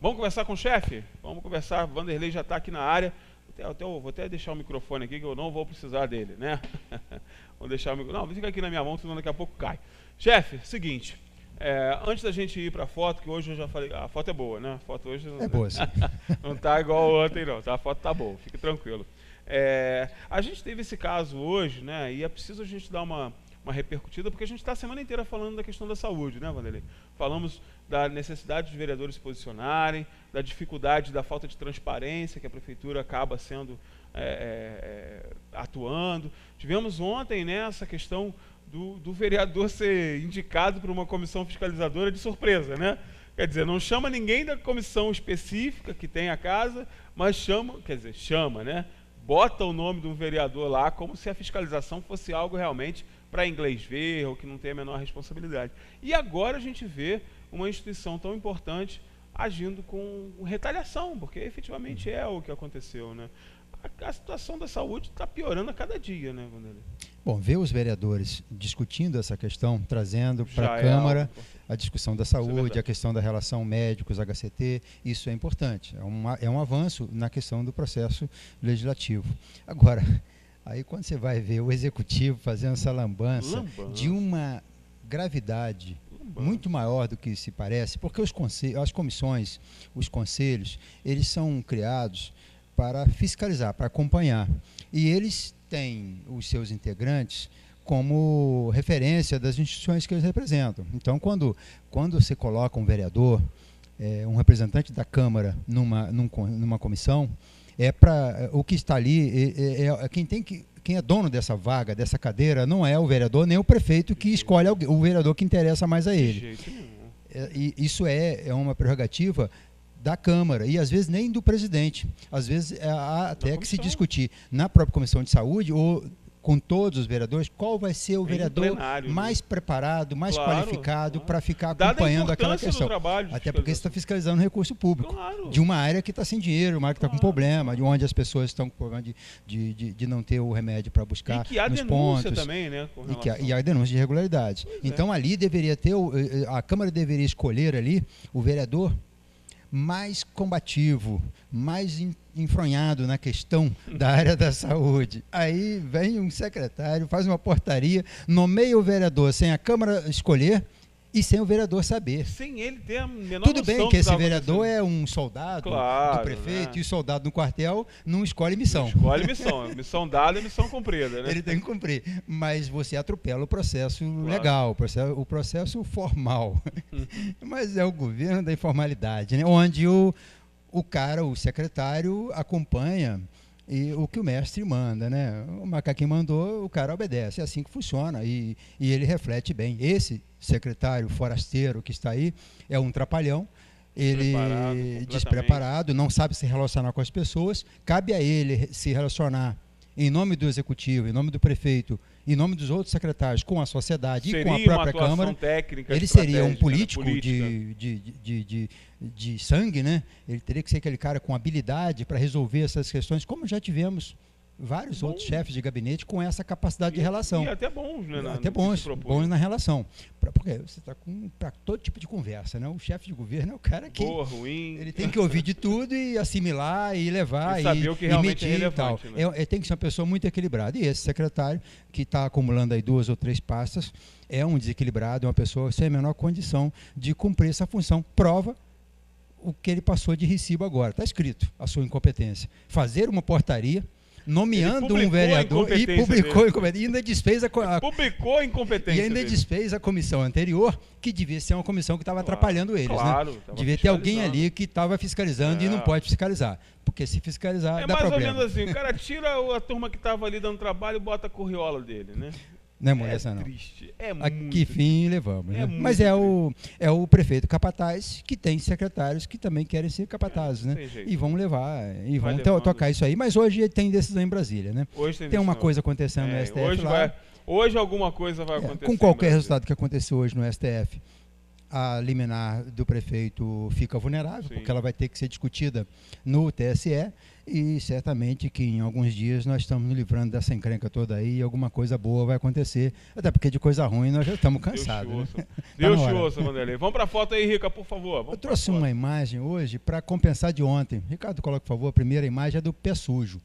Vamos conversar com o chefe? Vamos conversar, Vanderlei já está aqui na área. Vou até deixar o microfone aqui, que eu não vou precisar dele, né? Vou deixar o microfone. Não, fica aqui na minha mão, senão daqui a pouco cai. Chefe, seguinte, antes da gente ir para a foto, que hoje eu já falei, a foto é boa, né? A foto hoje é boa, sim. Não está igual ontem, não. Tá? A foto está boa, fique tranquilo. A gente teve esse caso hoje, né? E é preciso a gente dar uma repercutida, porque a gente está a semana inteira falando da questão da saúde, né, Vanderlei? Falamos da necessidade dos vereadores se posicionarem, da dificuldade, da falta de transparência que a prefeitura acaba sendo atuando. Tivemos ontem, né, essa questão do vereador ser indicado por uma comissão fiscalizadora de surpresa, né? Quer dizer, não chama ninguém da comissão específica que tem a casa, mas chama, né? Bota o nome de um vereador lá como se a fiscalização fosse algo realmente para inglês ver, ou que não tem a menor responsabilidade. E agora a gente vê uma instituição tão importante agindo com retaliação, porque efetivamente é o que aconteceu, né? A situação da saúde está piorando a cada dia, né, Vanderlei? Bom, ver os vereadores discutindo essa questão, trazendo para a Câmara a discussão da saúde, a questão da relação médicos-HCT, isso é importante. É um avanço na questão do processo legislativo. Agora, aí quando você vai ver o Executivo fazendo essa lambança de uma gravidade muito maior do que se parece, porque as comissões, os conselhos, eles são criados para fiscalizar, para acompanhar. E eles têm os seus integrantes como referência das instituições que eles representam. Então, quando você coloca um vereador, um representante da Câmara numa comissão, o que está ali, quem é dono dessa vaga, dessa cadeira, não é o vereador, nem o prefeito que escolhe o vereador que interessa mais a ele. De jeito nenhum. Isso é uma prerrogativa da Câmara, e às vezes nem do presidente. Às vezes há até que se discutir na própria Comissão de Saúde, ou com todos os vereadores, qual vai ser o vereador mais preparado, mais qualificado para ficar acompanhando aquela questão. Até porque você está fiscalizando recurso público, de uma área que está sem dinheiro, uma área que está com problema, de onde as pessoas estão com problema de não ter o remédio para buscar nos pontos. E que há denúncia também, né? E há denúncia de irregularidades. Então ali deveria ter, a Câmara deveria escolher ali o vereador mais combativo, mais enfronhado na questão da área da saúde. Aí vem um secretário, faz uma portaria, nomeia o vereador sem a Câmara escolher e sem o vereador saber. Sem ele ter a menor Tudo bem que esse vereador é um soldado do prefeito, né? E o soldado no quartel não escolhe missão. Não escolhe missão. Missão dada é missão cumprida, né? Ele tem que cumprir. Mas você atropela o processo legal, o processo formal. Mas é o governo da informalidade, né? Onde o secretário acompanha o que o mestre manda, né? O macaquinho mandou, o cara obedece. É assim que funciona e ele reflete bem. Esse secretário forasteiro que está aí é um trapalhão, ele despreparado, não sabe se relacionar com as pessoas. Cabe a ele se relacionar em nome do executivo, em nome do prefeito, em nome dos outros secretários, com a sociedade e com a própria Câmara. Ele seria um político de sangue, né? Ele teria que ser aquele cara com habilidade para resolver essas questões, como já tivemos vários outros chefes de gabinete com essa capacidade de relação. E até bons, né? Até bons na relação. Porque você está para todo tipo de conversa, né? O chefe de governo é o cara que... Boa, ruim. Ele tem que ouvir de tudo e assimilar e levar e saber o que realmente é relevante, e tal. Né? Tem que ser uma pessoa muito equilibrada. E esse secretário, que está acumulando aí 2 ou 3 pastas, é um desequilibrado, é uma pessoa sem a menor condição de cumprir essa função. Prova o que ele passou de recibo agora. Está escrito a sua incompetência. Fazer uma portaria nomeando um vereador e publicou a incompetência. E ainda desfez publicou a incompetência. E ainda desfez a comissão anterior, que devia ser uma comissão que estava atrapalhando eles. Né? Devia ter alguém ali que estava fiscalizando e não pode fiscalizar. Porque se fiscalizar, dá problema. É mais ou menos assim, o cara tira a turma que estava ali dando trabalho e bota a corriola dele, né? Não é moleza, não. Triste. A que fim levamos. Né? Mas é o prefeito capataz, que tem secretários que também querem ser capatazes, né? E vão levar, e vão tocar isso aí. Mas hoje tem decisão em Brasília, né? Hoje tem uma coisa acontecendo no STF hoje alguma coisa vai acontecer. Com qualquer resultado que aconteceu hoje no STF, a liminar do prefeito fica vulnerável, porque ela vai ter que ser discutida no TSE, e certamente que em alguns dias nós estamos nos livrando dessa encrenca toda aí e alguma coisa boa vai acontecer, até porque de coisa ruim nós já estamos cansados. Deus te ouça, Vanderlei. Vamos para a foto aí, Rica, por favor. Eu trouxe uma imagem hoje para compensar de ontem. Ricardo, coloca, por favor, a primeira imagem é do pé sujo.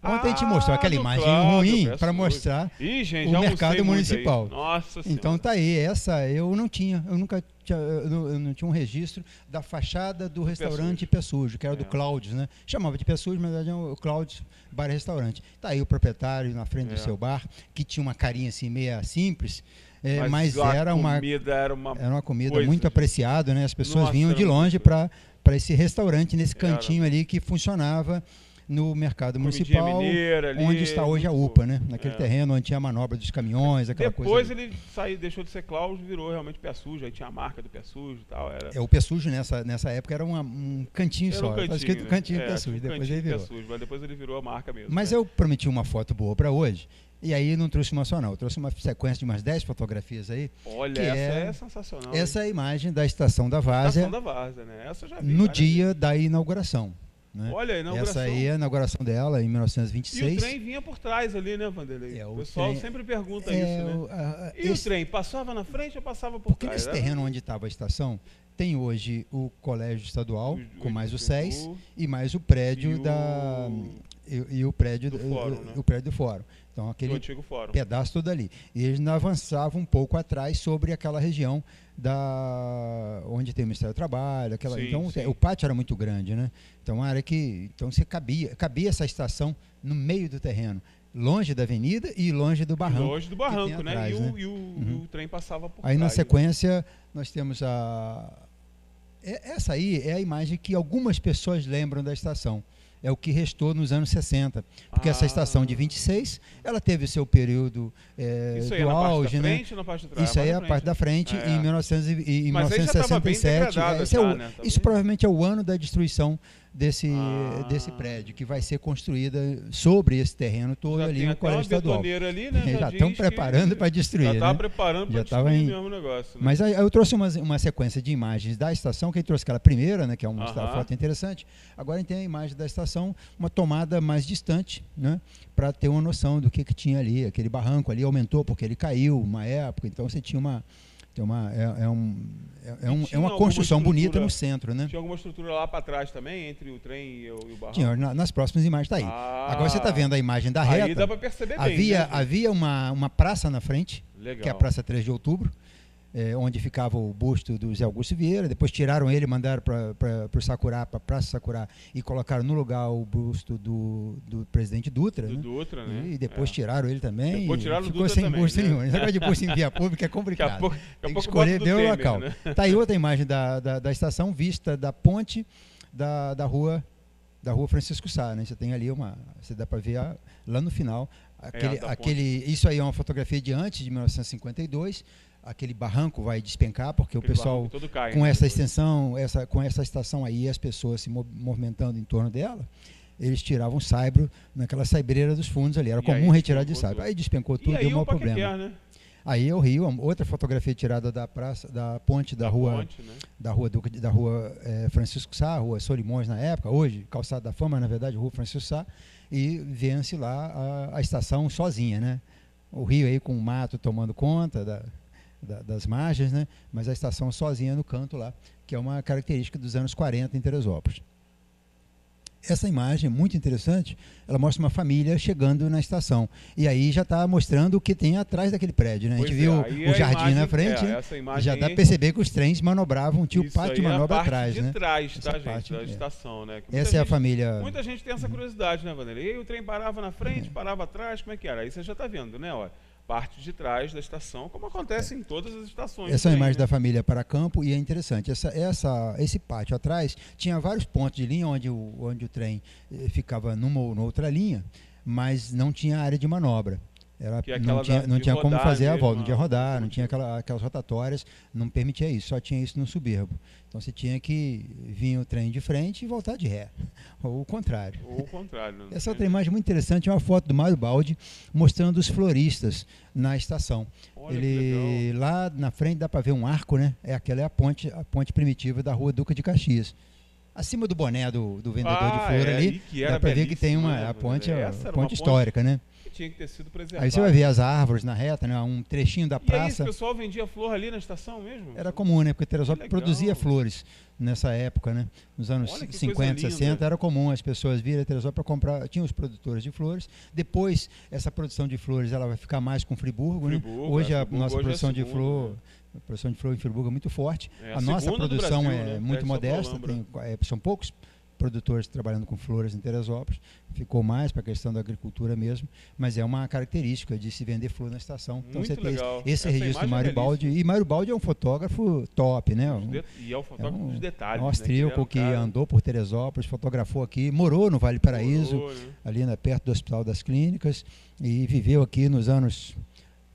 Ontem a gente mostrou aquela imagem ruim para mostrar o mercado municipal. Nossa Senhora. Então tá aí, essa eu não tinha, eu nunca tinha, eu não tinha um registro da fachada do restaurante Pé Sujo, que era do Cláudio, né? Chamava de Pé Sujo, mas na verdade é o Cláudio Bar e Restaurante. Tá aí o proprietário na frente do seu bar, que tinha uma carinha assim meia simples, mas era uma comida muito apreciada, né? As pessoas vinham de longe para esse restaurante, nesse cantinho ali que funcionava no mercado municipal, mineira, ali, onde está hoje a UPA, né? Naquele terreno onde tinha a manobra dos caminhões, aquela Depois coisa. Depois ele saiu, deixou de ser Cláudio, virou realmente Pé Sujo, aí tinha a marca do Pé Sujo e tal. O Pé Sujo nessa época era um cantinho só, estava escrito cantinho Pé Sujo, depois ele virou. Pé Sujo, mas depois ele virou a marca mesmo. Mas eu prometi uma foto boa para hoje, e aí não trouxe uma só não, eu trouxe uma sequência de umas 10 fotografias aí. Olha, essa é sensacional. Essa é a imagem da Estação da Várzea, né? Essa eu já vi, no dia da inauguração. Né? Olha, a inauguração. Essa aí é a inauguração dela, em 1926. E o trem vinha por trás ali, né, Vanderlei? O pessoal sempre pergunta isso, né? E o trem passava na frente ou passava por trás? Porque nesse terreno onde estava a estação, tem hoje o Colégio Estadual, com mais o SES, e mais o prédio o prédio do Fórum. Então, aquele pedaço todo ali. E eles avançavam um pouco atrás sobre aquela região onde tem o Ministério do Trabalho. O pátio era muito grande, né? Então, a área você cabia essa estação no meio do terreno, longe da avenida e longe do barranco. Longe do barranco, né? Atrás, e o trem passava por aí, trás. Na sequência, nós temos essa aí é a imagem que algumas pessoas lembram da estação. É o que restou nos anos 60. Porque essa estação de 26, ela teve o seu período isso aí do auge, na parte da né? frente ou na parte de trás? Isso aí é a parte da frente, em 1967. Isso provavelmente é o ano da destruição desse prédio, que vai ser construída sobre esse terreno todo ali no Colégio Estadual. Ali, né? Já estão preparando para destruir. Já estava preparando para destruir mesmo o negócio. Né? Mas aí eu trouxe uma sequência de imagens da estação, quem trouxe aquela primeira, né, que é uma foto interessante. Agora a gente tem a imagem da estação, uma tomada mais distante, né, para ter uma noção do que tinha ali. Aquele barranco ali aumentou porque ele caiu uma época, então você tinha uma construção bonita no centro, né? Tinha alguma estrutura lá para trás também, entre o trem e o barranco? Tinha, nas próximas imagens está aí. Agora você está vendo a imagem da reta. Aí dá para perceber havia uma praça na frente, que é a Praça 3 de Outubro, onde ficava o busto do Zé Augusto Vieira. Depois tiraram ele, mandaram para o Sakurá, para a Praça Sakurá, e colocaram no lugar o busto do presidente Dutra. Dutra, né? E depois tiraram ele também. Depois tiraram ficou Dutra sem também, busto né? nenhum. Esse negócio de busto em via pública é complicado. Tem que escolher bem o local. Né? Tá aí outra imagem da estação, vista da ponte da rua Francisco Sá, né? Você tem ali você dá para ver lá no final isso aí é uma fotografia de antes de 1952. Aquele barranco vai despencar, porque o pessoal, com essa extensão, com essa estação aí, as pessoas se movimentando em torno dela, eles tiravam saibro naquela saibreira dos fundos ali. Era comum retirar de saibro. Aí despencou tudo, deu um problema. Né? Aí é o Rio, outra fotografia tirada da ponte da rua Francisco Sá, rua Solimões na época, hoje Calçada da Fama, na verdade, rua Francisco Sá, e vê-se lá a estação sozinha, né? O Rio aí com o mato tomando conta das margens, né? Mas a estação sozinha no canto lá, que é uma característica dos anos 40 em Teresópolis. Essa imagem é muito interessante, ela mostra uma família chegando na estação. E aí já está mostrando o que tem atrás daquele prédio, né? A gente viu o jardim na frente, já dá para perceber que os trens manobravam, tinha o pátio de manobra atrás, né? Trás, tá, gente, da estação, né? Essa é a família... Muita gente tem essa curiosidade, né, Vanderlei? E o trem parava na frente, parava atrás, como é que era? Aí você já está vendo, né? Olha, parte de trás da estação, como acontece em todas as estações. Essa é a imagem da família para campo, e é interessante. Esse pátio atrás tinha vários pontos de linha onde o trem ficava numa ou noutra linha, mas não tinha área de manobra. Não tinha como fazer a volta, não tinha mesmo, rodar, não tinha aquelas rotatórias, não permitia isso, só tinha isso no subirbo. Então você tinha que vir o trem de frente e voltar de ré, ou o contrário. Essa outra imagem muito interessante é uma foto do Mário Baldi mostrando os floristas na estação. Olha, lá na frente dá para ver um arco, né? Aquela é a ponte primitiva da Rua Duca de Caxias. Acima do boné do vendedor de flor ali, dá para ver que tem a ponte histórica, né? Tinha que ter sido preservado. Aí você vai ver as árvores na reta, né? Um trechinho da praça. E aí, o pessoal vendia flor ali na estação mesmo? Era comum, né? Porque Teresópolis produzia flores nessa época, né? Nos anos 50, 60, era comum as pessoas virem a Teresópolis para comprar. Tinha os produtores de flores. Depois, essa produção de flores ela vai ficar mais com Friburgo, né? Hoje a nossa produção de flor... A produção de flor em Friburgo é muito forte. A nossa produção Brasil, é muito modesta. São poucos produtores trabalhando com flores em Teresópolis, ficou mais para a questão da agricultura mesmo, mas é uma característica de se vender flor na estação. Então você tem esse registro do Mário Baldi, e Mário Baldi é um fotógrafo top, né? E é o fotógrafo dos detalhes. Um austríaco que andou por Teresópolis, fotografou aqui, morou no Vale Paraíso, ali perto do Hospital das Clínicas, e viveu aqui nos anos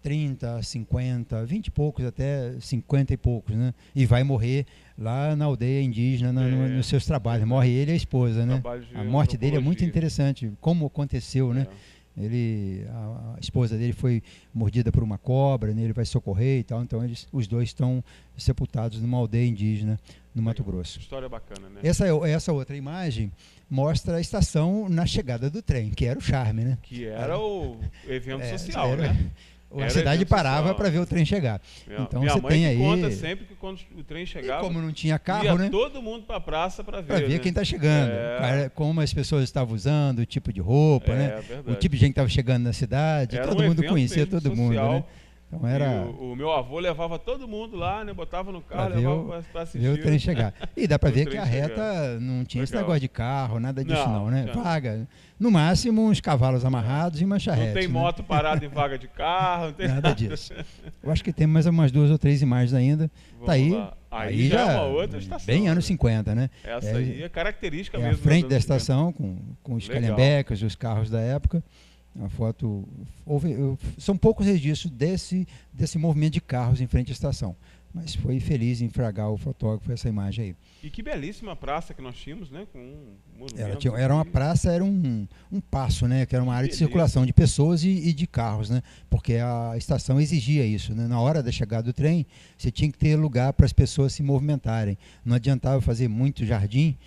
30, 50, 20 e poucos, até 50 e poucos, né? E vai morrer lá na aldeia indígena, nos seus trabalhos. Morre ele e a esposa, né? A morte dele é muito interessante, como aconteceu, né? A esposa dele foi mordida por uma cobra, né? Ele vai socorrer e tal, então os dois estão sepultados numa aldeia indígena no Mato Grosso. História bacana, né? Essa outra imagem mostra a estação na chegada do trem, que era o charme, né? Que era o evento social, né? A cidade parava para ver o trem chegar. Então minha você mãe tem aí. Conta sempre que quando o trem chegava. E como não tinha carro, né? Todo mundo para a praça para ver. Para ver quem está chegando. Como as pessoas estavam usando, o tipo de roupa, né? Verdade. O tipo de gente que estava chegando na cidade. Todo mundo conhecia todo mundo, né? Então era... o meu avô levava todo mundo lá, né? Botava no carro, levava para assistir. Ver o trem chegar. E dá para ver que a reta não tinha esse negócio de carro, nada disso não, né? Vaga. No máximo, uns cavalos amarrados e uma charrete. Não tem moto parada em vaga de carro. Não tem nada disso. Eu acho que tem mais umas 2 ou 3 imagens ainda. Tá aí. Aí já é uma outra estação. Bem anos 50, né? Essa aí é característica mesmo. A frente da estação, com os calhambecas, os carros da época. A foto... são poucos registros desse movimento de carros em frente à estação. Mas foi feliz em fragar o fotógrafo essa imagem aí. E que belíssima praça que nós tínhamos, né? Com era uma praça, era um passo, né? Que era uma área de circulação de pessoas e de carros, né? Porque a estação exigia isso, né? Na hora da chegada do trem, você tinha que ter lugar para as pessoas se movimentarem. Não adiantava fazer muito jardim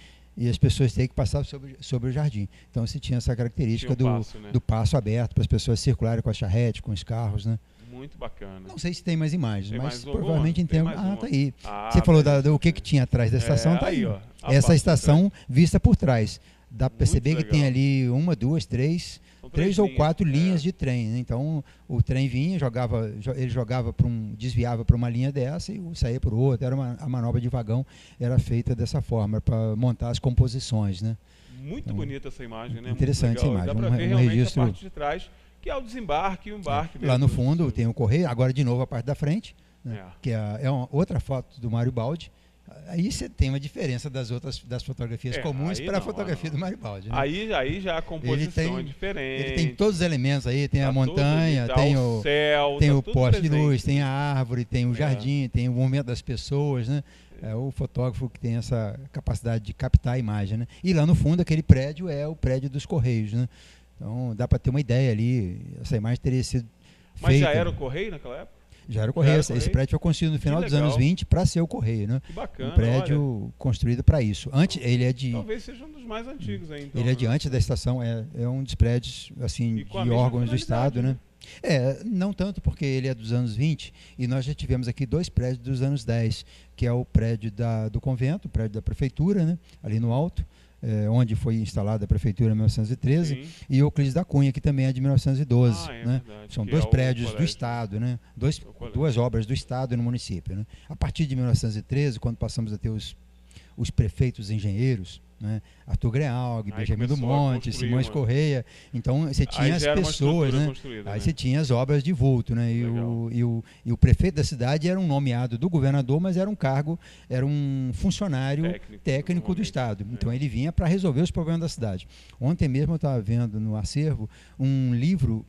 e as pessoas teriam que passar sobre o jardim. Então você tinha essa característica do passo aberto para as pessoas circularem com a charrete, com os carros, né? Muito bacana. Não sei se tem mais imagens, mas provavelmente tem tá aí. Você falou do que tinha atrás da estação, tá aí. Essa estação vista por trás. Dá para perceber que tem ali 1, 2, 3 ou 4 linhas de trem, né? Então o trem vinha, ele jogava desviava para uma linha dessa e saía por outra. A manobra de vagão era feita dessa forma para montar as composições, né? Muito bonita essa imagem, né? Interessante essa imagem. Dá para ver realmente registro... a parte de trás, que é o desembarque e o embarque. Lá no fundo tem o correio, agora de novo a parte da frente, né? Que é uma outra foto do Mário Baldi. Aí você tem uma diferença das fotografias comuns para a fotografia do Mário Baldi, né? Aí já a composição é diferente. Ele tem todos os elementos aí, tem a montanha, tem o céu, tem o poste de luz, tem a árvore, tem o jardim, tem o movimento das pessoas, né? É o fotógrafo que tem essa capacidade de captar a imagem, né? E lá no fundo aquele prédio é o prédio dos Correios, né? Então dá para ter uma ideia ali, essa imagem teria sido feita. Mas já era o Correio naquela época? Já era o Correio. Esse prédio foi construído no final dos anos 20 para ser o Correio, né? Que bacana. Um prédio construído para isso. Ele é de... Talvez seja um dos mais antigos aí, então. Ele é de antes da estação, é um dos prédios assim, de órgãos do Estado, né? Não tanto porque ele é dos anos 20 e nós já tivemos aqui 2 prédios dos anos 10, que é o prédio do convento, o prédio da prefeitura, né? Ali no alto. Onde foi instalada a prefeitura em 1913, sim. E Euclides da Cunha, que também é de 1912. Né? São 2 prédios do Estado, né? Duas obras do Estado no município. Né? A partir de 1913, quando passamos a ter os prefeitos engenheiros, né? Arthur Grealg, Benjamin do Monte, Simões Correia. Então você tinha as pessoas, né? Aí você tinha as obras de vulto, né? E o prefeito da cidade era um nomeado do governador, mas era um cargo, era um funcionário técnico do Estado. Então ele vinha para resolver os problemas da cidade. Ontem mesmo eu estava vendo no acervo um livro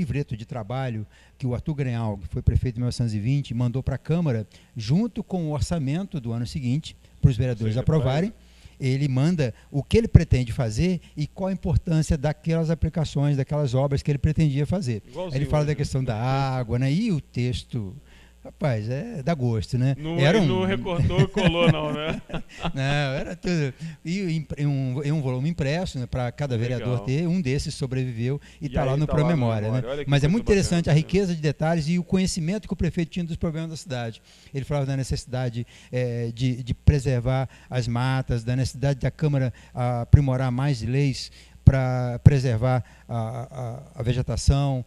livreto de trabalho que o Arthur Grenal, que foi prefeito em 1920, mandou para a Câmara, junto com o orçamento do ano seguinte, para os vereadores aprovarem. Ele manda o que ele pretende fazer e qual a importância daquelas aplicações, daquelas obras que ele pretendia fazer. Aí ele fala da questão da água, né? E o texto... Rapaz, dá gosto, né? Não recortou e colou, não, né? Não, era tudo. E um volume impresso, né, para cada vereador ter. Um desses sobreviveu e está lá no Pró-Memória. Né? Mas é muito interessante a riqueza de detalhes e o conhecimento que o prefeito tinha dos problemas da cidade. Ele falava da necessidade de preservar as matas, da necessidade da Câmara aprimorar mais leis para preservar a vegetação,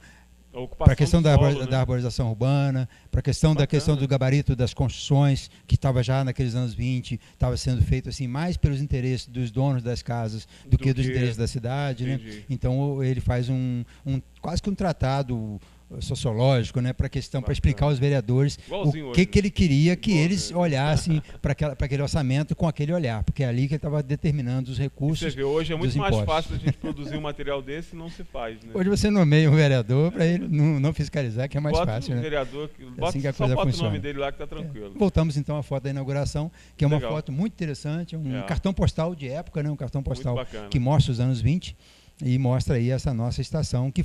para a questão da arborização urbana, para a questão da questão do gabarito das construções, que estava já naqueles anos 20, estava sendo feito assim mais pelos interesses dos donos das casas do que dos interesses da cidade. Né? Então ele faz quase que um tratado sociológico, né, para explicar aos vereadores o que ele queria que eles olhassem para aquele orçamento com aquele olhar, porque é ali que ele estava determinando os recursos. Você vê, hoje é muito mais fácil a gente produzir um material desse e não se faz. Né? Hoje você nomeia um vereador para ele não fiscalizar, que é mais fácil. Né? Vereador, só bota o nome dele lá que está tranquilo. Voltamos então à foto da inauguração, que é uma foto muito interessante, um cartão postal de época, né, um cartão postal que mostra os anos 20. E mostra aí essa nossa estação, que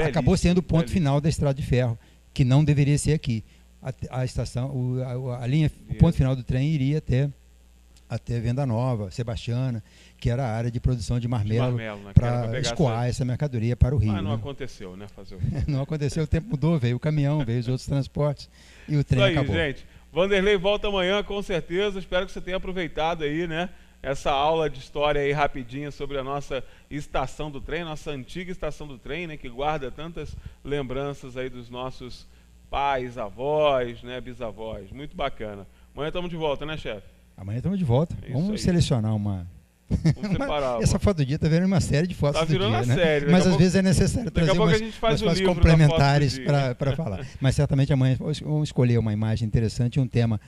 acabou sendo o ponto final da Estrada de Ferro, que não deveria ser aqui. A estação, o ponto final do trem iria até Venda Nova, Sebastiana, que era a área de produção de marmelo para escoar essa mercadoria para o Rio. Mas não aconteceu, né? Não aconteceu, o tempo mudou, veio o caminhão, veio os outros transportes e o trem acabou. Gente. Vanderlei volta amanhã, com certeza. Espero que você tenha aproveitado aí, né? Essa aula de história aí rapidinha sobre a nossa estação do trem, nossa antiga estação do trem, né, que guarda tantas lembranças aí dos nossos pais, avós, né, bisavós. Muito bacana. Amanhã estamos de volta, né, chefe? Amanhã estamos de volta. Vamos selecionar uma... Vamos separar. Essa foto do dia está virando uma série de fotos do dia, né? Série. Mas às vezes é necessário trazer umas fotos complementares para falar. Mas certamente amanhã vamos escolher uma imagem interessante e um tema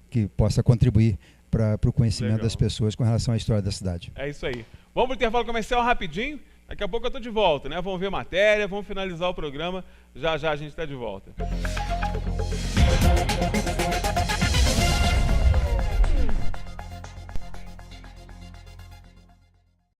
que possa contribuir para o conhecimento das pessoas com relação à história da cidade. É isso aí. Vamos para o intervalo comercial rapidinho. Daqui a pouco eu estou de volta, né? Vamos ver matéria, vamos finalizar o programa. Já já a gente está de volta.